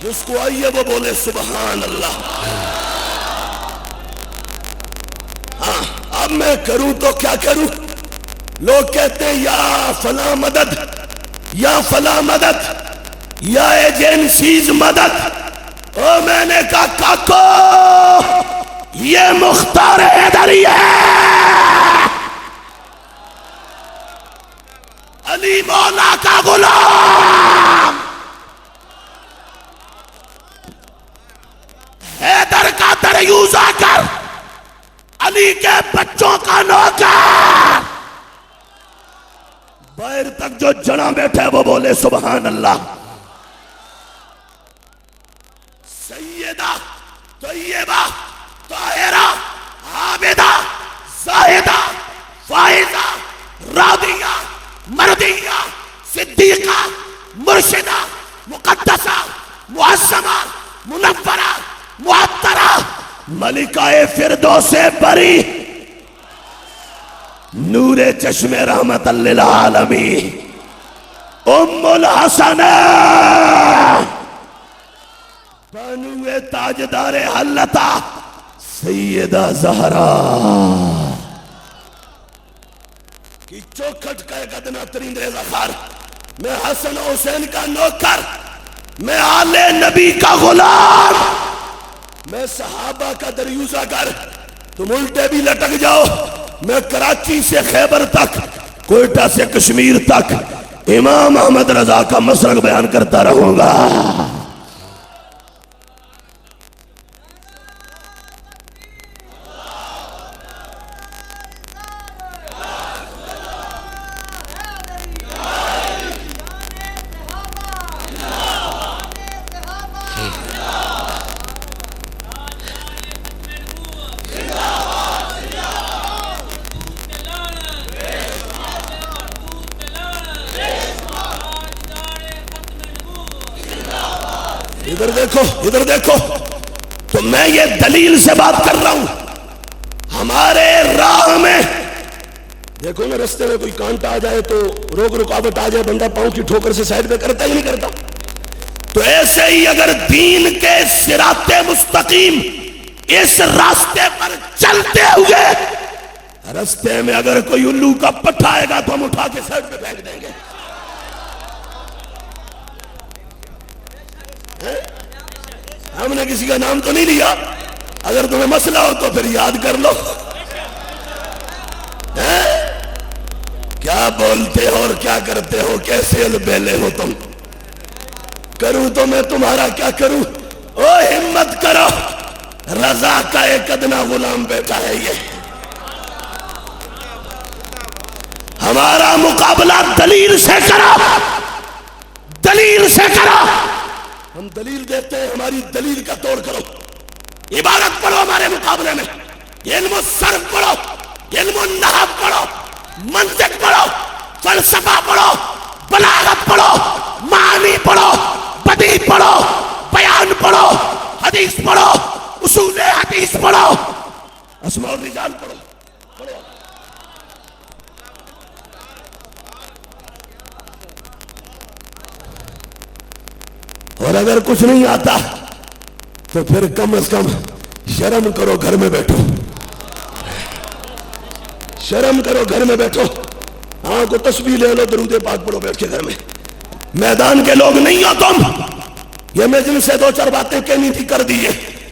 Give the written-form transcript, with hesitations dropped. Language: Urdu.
جس کو آئیے وہ بولے سبحان اللہ۔ ہاں اب میں کروں تو کیا کروں؟ لوگ کہتے ہیں یا فلاں مدد، یا فلاں مدد، یا ایجنسیز مدد۔ او میں نے کہا کاکو یہ مختار حیدری ہے، علی مولا کا غلام، حیدر کا دریوزہ کر، علی کے بچوں کا نوکر۔ باہر تک جو جنا بیٹھے وہ بولے سبحان اللہ۔ سیدہ طیبہ طاہرہ عابدہ زاہدہ فائزہ راضیہ مرضیہ صدیقہ مرشدہ مقدسہ معظمہ منورہ معطرہ ملکہ فردوس بری نور چشم رحمت للعالمین ام الحسن بانو تاجدار حلتا سیدہ زہرا کی چوکھٹ کا ایک ادنا ترین ریزہ خار، میں حسن و حسین کا نوکر، میں آل نبی کا غلام، میں صحابہ کا دریوزہ گر۔ تم الٹے بھی لٹک جاؤ، میں کراچی سے خیبر تک، کوئٹہ سے کشمیر تک امام احمد رضا کا مسلک بیان کرتا رہوں گا۔ ادھر دیکھو ادھر دیکھو، تو میں یہ دلیل سے بات کر رہا ہوں۔ ہمارے راہ میں دیکھو نا، رستے میں کوئی کانٹا آ جائے تو روک رکاوٹ آ جائے، بندہ پاؤں کی ٹھوکر سے سائڈ پہ کرتا ہی نہیں کرتا۔ تو ایسے ہی اگر دین کے صراط مستقیم اس راستے پر چلتے ہوئے راستے میں اگر کوئی الو کا پٹھا آئے گا تو ہم اٹھا کے سائڈ پہ پھینک دیں گے۔ ہم نے کسی کا نام تو نہیں لیا، اگر تمہیں مسئلہ ہو تو پھر یاد کر لو۔ کیا بولتے ہو اور کیا کرتے ہو، کیسے البیلے ہو تم؟ کروں تو میں تمہارا کیا کروں؟ او ہمت کرو، رضا کا ایک ادنا غلام بیٹا ہے یہ۔ ہمارا مقابلہ دلیل سے کرو، دلیل سے کرو۔ ہم دلیل دیتے ہیں، ہماری دلیل کا توڑ کرو۔ عبارت پڑھو ہمارے مقابلے میں، علم الصرف پڑھو، علم النحو پڑھو، منطق پڑھو، فلسفہ پڑھو، بلاغت پڑھو، معانی پڑھو، بدیع پڑھو، بیان پڑھو، حدیث پڑھو، اصول حدیث پڑھو، اسماء الرجال پڑھو۔ اور اگر کچھ نہیں آتا تو پھر کم از کم شرم کرو، گھر میں بیٹھو، شرم کرو، گھر میں بیٹھو۔ ہاں کو تسبیح لے لو، درود پاک پڑھو بیٹھ کے گھر میں۔ میدان کے لوگ نہیں ہو تم، یہ میں جن سے دو چار باتیں کہنی تھی کر دیئے۔